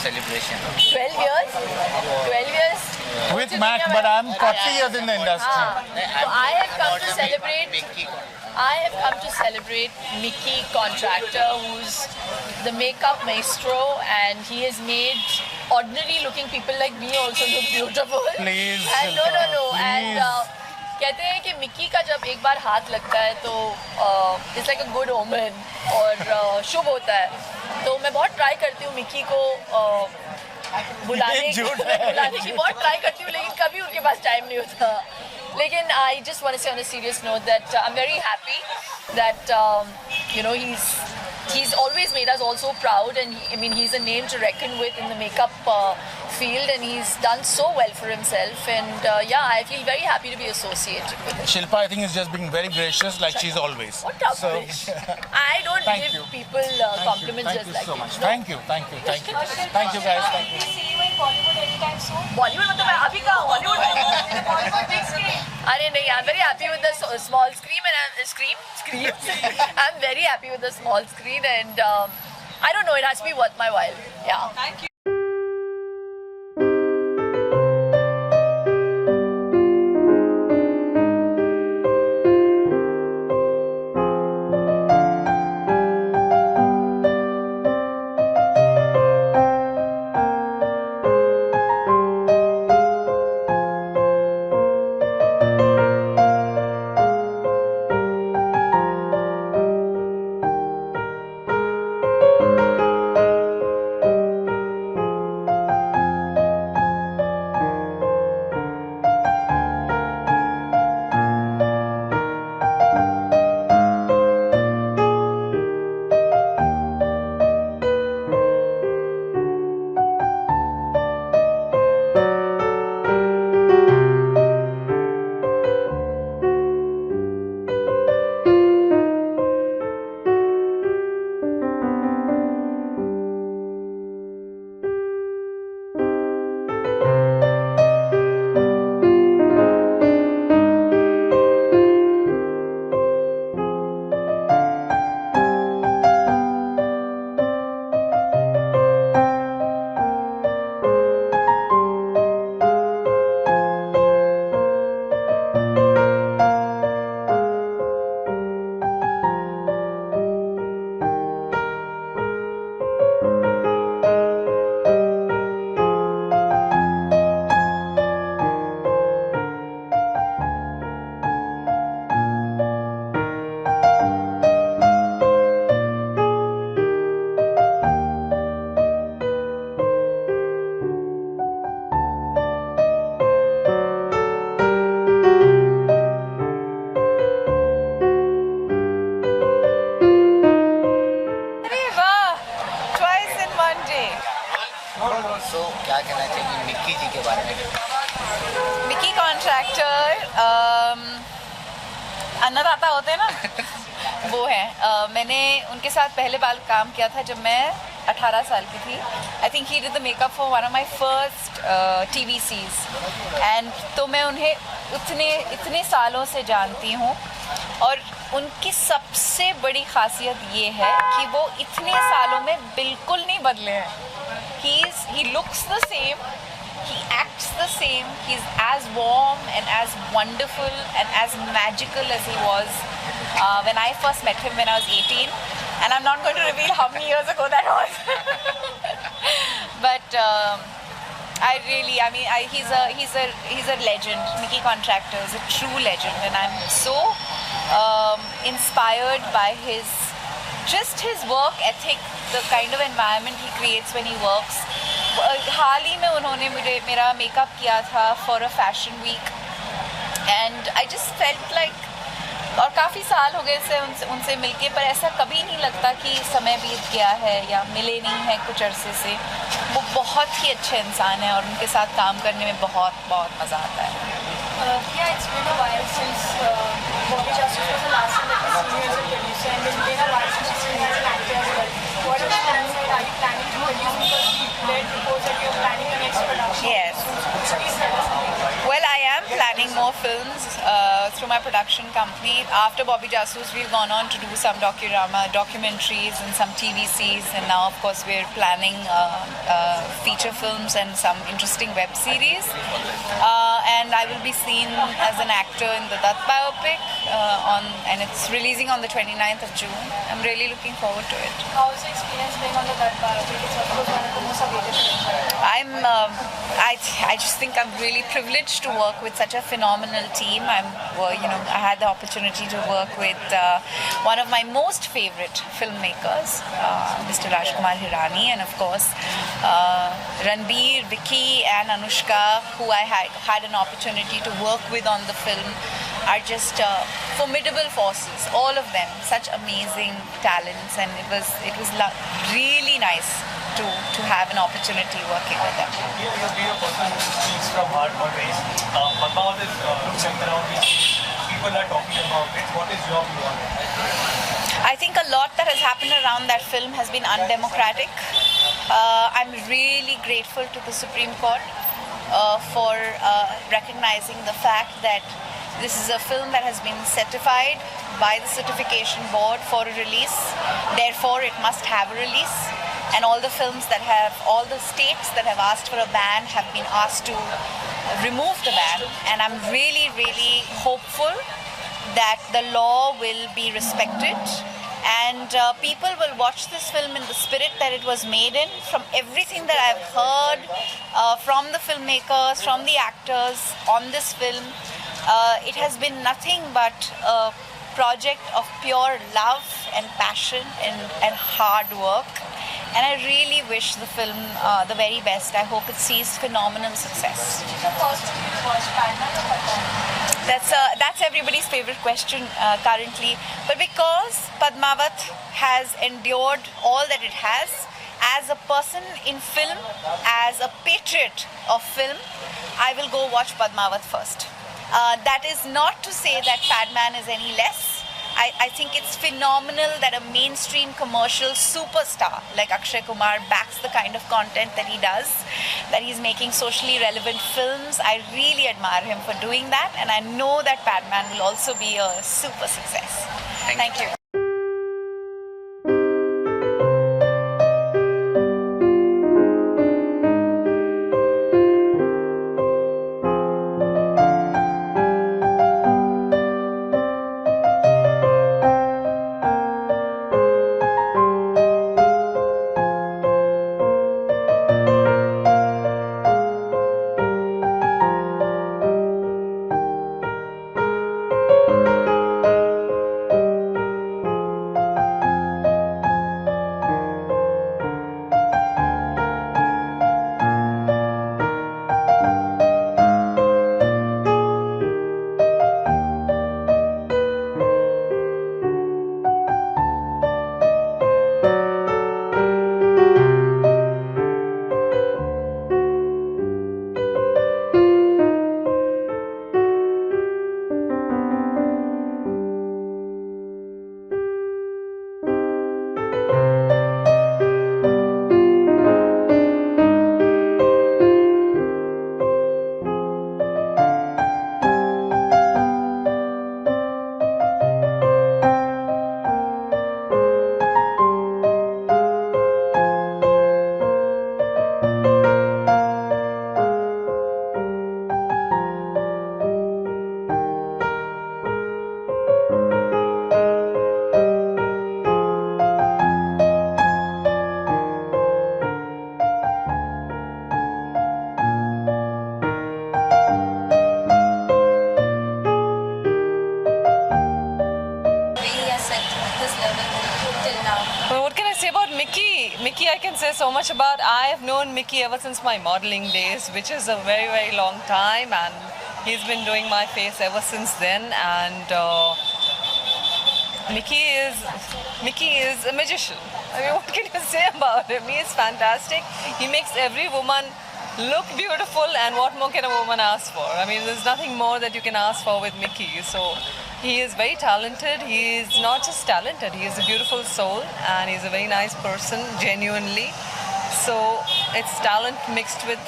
celebration. 12 years? 12 years? With Mac, but I'm 40 years in the industry. So I have come to celebrate. I have come to celebrate Mickey Contractor, who's the makeup maestro, and he has made ordinary looking people like me also look beautiful. Please. And no. And कहते हैं कि Mickey का जब एक बार हाथ लगता है तो it's like a good omen और शुभ होता है. तो मैं बहुत ट्राई करती हूँ मिक्की को बुलाने की बहुत ट्राई करती हूँ, लेकिन कभी उनके पास टाइम नहीं होता. लेकिन आई जस्ट वांट टू से on a serious note that I am very happy that you know he's always made us also proud, and I mean he's a name to reckon with in the makeup field, and he's done so well for himself, and yeah, I feel very happy to be associated with him. Shilpa, I think, is just being very gracious like she's always. What rubbish. I don't give people compliments just like so this. much. No. Thank you guys. Thank you. See you in Bollywood anytime soon. Bollywood मतलब मैं अभी कहाँ Hollywood में Bollywood big screen. अरे नहीं, I'm very happy with the small screen, and screen. I'm very happy with the small screen, and I don't know, it has to be worth my while. Yeah. Thank you. So क्या कहना चाहिए Mickey जी के बारे में? Mickey contractor अन्नदाता होते हैं ना वो हैं. मैंने उनके साथ पहले बार काम किया था जब मैं 18 साल की थी. I think he did the makeup for one of my first TVCs, and तो मैं उन्हें इतने सालों से जानती हूँ, और उनकी सबसे बड़ी खासियत ये है कि वो इतने सालों में बिल्कुल नहीं बदले हैं. He looks the same, he acts the same, he's as warm and as wonderful and as magical as he was when I first met him when I was 18, and I'm not going to reveal how many years ago that was. But he's a legend. Mickey Contractor is a true legend, and I'm so inspired by his work ethic, the kind of environment he creates when he works. हाल ही में उन्होंने मेरा makeup किया था for a fashion week, and I just felt like, और काफ़ी साल हो गए उनसे मिलके, पर ऐसा कभी नहीं लगता कि समय बीत गया है या मिले नहीं हैं कुछ अरसे से. वो बहुत ही अच्छे इंसान हैं और उनके साथ काम करने में बहुत मज़ा आता है. Yeah, it's been a while since Bobby Justice was the last time that we seen you as a producer, and it's been a while since you've seen you as an actor as well. What are the plans ahead? Are you planning to produce? Because we read reports that you're planning the next production. Yes. Please tell us something. Well, I am planning more films. through my production company. After Bobby Jasus, we've gone on to do some documentaries and some TVCs, and now, of course, we're planning feature films and some interesting web series. And I will be seen as an actor in the Dutt biopic, and it's releasing on the 29th of June. I'm really looking forward to it. How is the experience being on the Dutt biopic? It's of course one of the most awaited films. I just think I'm really privileged to work with such a phenomenal team. I had the opportunity to work with one of my most favorite filmmakers, Mr. Rajkumar Hirani, and of course Ranbir, Vicky, and Anushka, who I had an opportunity to work with on the film, are just formidable forces. All of them, such amazing talents, and it was really nice to have an opportunity working with them. Your person who speaks from heart always. Padmavat is looking around, people are talking about it. What is your view on it? I think a lot that has happened around that film has been undemocratic. I'm really grateful to the Supreme Court for recognizing the fact that this is a film that has been certified by the certification board for a release. Therefore, it must have a release. And all the states that have asked for a ban have been asked to remove the ban. And I'm really, really hopeful that the law will be respected. And people will watch this film in the spirit that it was made in. From everything that I've heard from the filmmakers, from the actors on this film, it has been nothing but a project of pure love and passion and hard work. And I really wish the film the very best. I hope it sees phenomenal success. Which is the first movie you watched, Padma or Padma? That's everybody's favorite question currently. But because Padmavat has endured all that it has, as a person in film, as a patriot of film, I will go watch Padmavat first. That is not to say that Padman is any less. I think it's phenomenal that a mainstream commercial superstar like Akshay Kumar backs the kind of content that he does, that he's making socially relevant films. I really admire him for doing that, and I know that Padman will also be a super success. Thank you. Mickey, I can say so much about. I have known Mickey ever since my modeling days, which is a very, very long time, and he's been doing my face ever since then. And Mickey is a magician. I mean, what can you say about him? He is fantastic. He makes every woman look beautiful, and what more can a woman ask for? I mean, there's nothing more that you can ask for with Mickey. So he is very talented. He is not just talented, he is a beautiful soul, and he's a very nice person, genuinely. So it's talent mixed with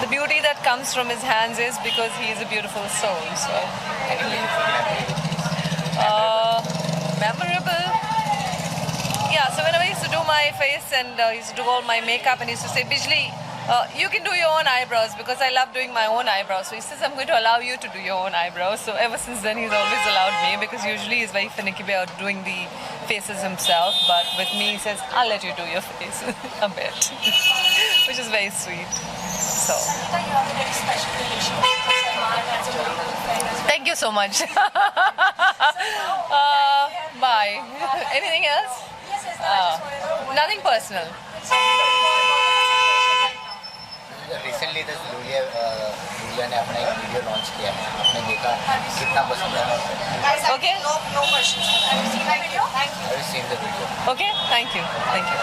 the beauty that comes from his hands is because he is a beautiful soul. So Any memory with these? Memorable. Yeah, so whenever I used to do my face and used to do all my makeup and used to say, Bijli, you can do your own eyebrows because I love doing my own eyebrows. So he says, I'm going to allow you to do your own eyebrows. So ever since then, he's always allowed me because usually he's very finicky about doing the faces himself. But with me, he says, I'll let you do your face a bit, which is very sweet. So. Sangeeta, you have a very special relationship with Salman as a very good friend as well. Thank you so much. Bye. Anything else? Yes, yes, no, I just wanted to know. Nothing personal. Recently तो Lulia ने अपना एक video launch किया है, आपने देखा कितना पसंद है? Okay. No questions. Have you seen my video? Thank you. Have you seen the video? Okay. Thank you. Thank you.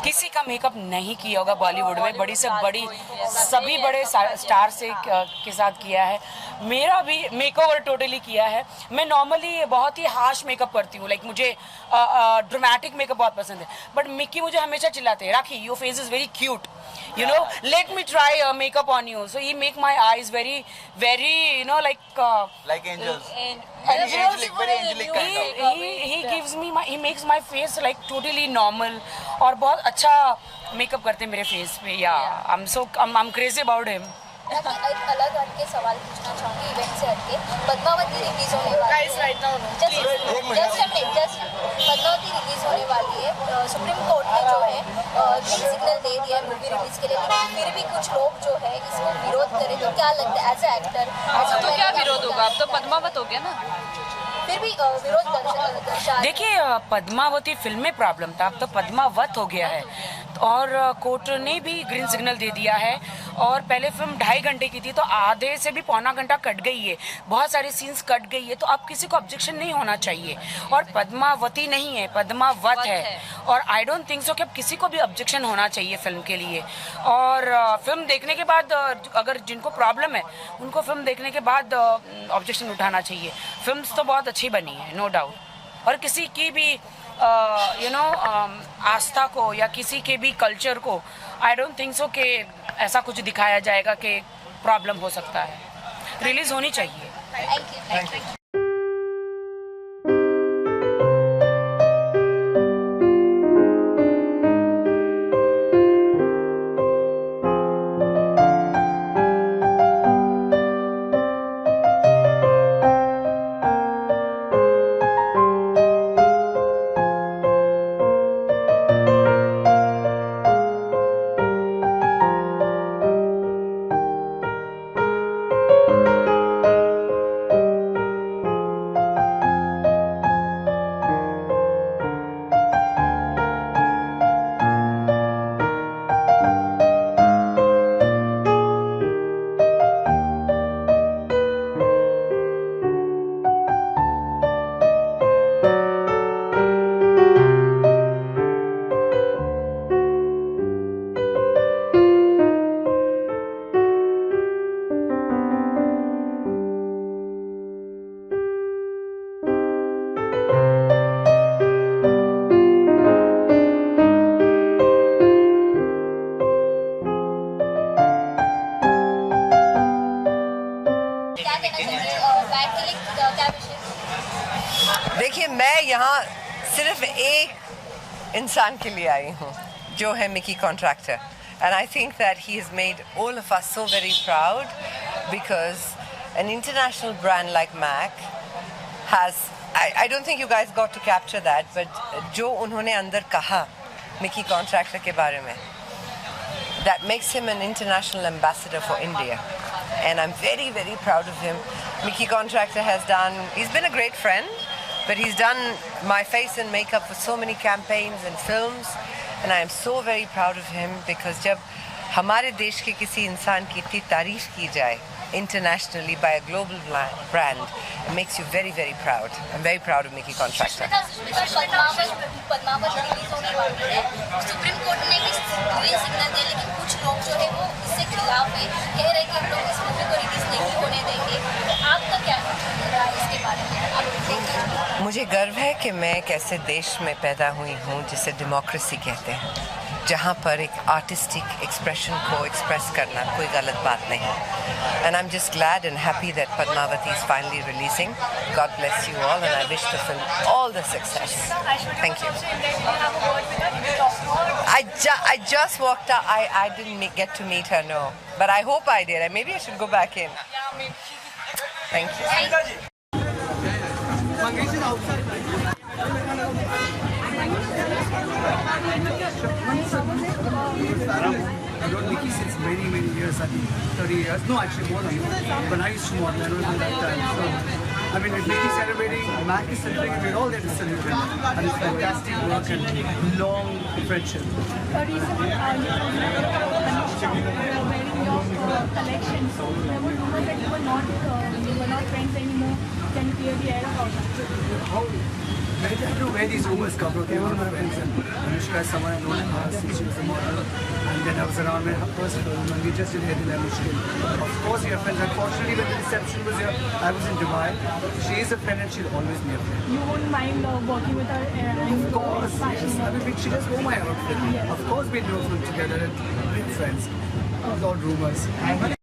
किसी का मेकअप नहीं किया होगा बॉलीवुड में, बड़ी से बड़ी सभी बड़े स्टार से के साथ किया है। मेरा भी मेकओवर टोटली किया है। मैं नॉर्मली बहुत ही हार्श मेकअप करती हूँ, लाइक मुझे ड्रामेटिक मेकअप बहुत पसंद है, बट मिक्की मुझे हमेशा चिल्लाते हैं, Rakhi your face is very cute, you know, let me try makeup on you. So he make my eyes very, you know, like angels. Angelic, very angelic kind of. He gives me he makes my face like totally normal और बहुत अच्छा makeup करते हैं मेरे face पे। I'm crazy about him. एक अलग हटके सवाल पूछना चाहूँगी इवेंट से हटके। पद्मावती रिलीज होने वाली है। पद्मावती रिलीज होने वाली है। सुप्रीम कोर्ट ने जो है ग्रीन सिग्नल दे दिया है मूवी रिलीज के लिए, लेकिन फिर भी कुछ लोग जो है इसको विरोध करें, तो क्या लगता है एज ए एक्टर? तो क्या विरोध होगा? अब तो पद्मावत हो गया ना, फिर भी विरोध दर्शा। देखिए, पद्मावती फिल्म में प्रॉब्लम था, अब तो पद्मावत हो गया है और कोर्ट ने भी ग्रीन सिग्नल दे दिया है। और पहले फिल्म 2.5 घंटे की थी, तो आधे से भी पौना घंटा कट गई है, बहुत सारे सीन्स कट गई है, तो अब किसी को ऑब्जेक्शन नहीं होना चाहिए। और पद्मावती नहीं है, पद्मावत है। और आई डोंट थिंक सो कि अब किसी को भी ऑब्जेक्शन होना चाहिए फिल्म के लिए। और फिल्म देखने के बाद अगर जिनको प्रॉब्लम है उनको फिल्म देखने के बाद ऑब्जेक्शन उठाना चाहिए। फिल्म तो बहुत अच्छी बनी है, नो डाउट। और किसी की भी आस्था को या किसी के भी कल्चर को आई डोंट थिंक सो कि ऐसा कुछ दिखाया जाएगा कि प्रॉब्लम हो सकता है। रिलीज होनी चाहिए। Thank you. देखिए, मैं यहाँ सिर्फ एक इंसान के लिए आई हूँ, जो है Mickey contractor, and I think that he has made all of us so very proud because an international brand like MAC has, I don't think you guys got to capture that, but जो उन्होंने अंदर कहा Mickey contractor के बारे में, that makes him an international ambassador for India, and I'm very, very proud of him. Mickey Contractor has done, he's been a great friend, but he's done my face and makeup for so many campaigns and films, and I am so very proud of him because जब हमारे देश के किसी इंसान की इतनी तारीफ की जाए internationally by a global brand, it makes you very, very proud. I'm very proud of Mickey Contractor. Padmaavat release होने वाली है। सुप्रीम कोर्ट ने भी ग्रीन सिग्नल दिया, लेकिन कुछ लोग जो है वो इससे खिलाफ है, कह रहे हैं कि हम लोग इस मूवी को रिलीज नहीं होने देंगे। तो आपका क्या राय इसके बारे में? मुझे गर्व है कि मैं एक ऐसे देश में पैदा हुई हूँ जिसे डेमोक्रेसी कहते हैं, जहाँ पर एक आर्टिस्टिक एक्सप्रेशन को एक्सप्रेस करना कोई गलत बात नहीं है। And I'm just glad and happy that Padmavati is finally releasing. God bless you all, and I wish the film all the success. Thank you. I just walked out. I didn't get to meet her, no. But I hope I did. Maybe I should go back in. Thank you. I've known Mickey since many, many years, I think 30 years. No, actually more than that. But I used to model, I don't know that time. So, I mean, with Mickey celebrating, Mac is celebrating, we're all there to celebrate. And it's fantastic work and long friendship. wearing your collection. So there were rumors that you were not friends anymore. Can you clearly air about that? I don't know where these rumors come from. They were my friends, and Anushka is someone I've known in the past since she was a model. And then I was around my first film, and we just did Hedil Mushkil. Of course, we are friends. Unfortunately, when the reception was here, I was in Dubai. She is a friend, and she'll always be a friend. You won't mind working with her? Of course, yes. I mean, she just wore my outfit. Of course, we do film together and we're friends. It was all rumors.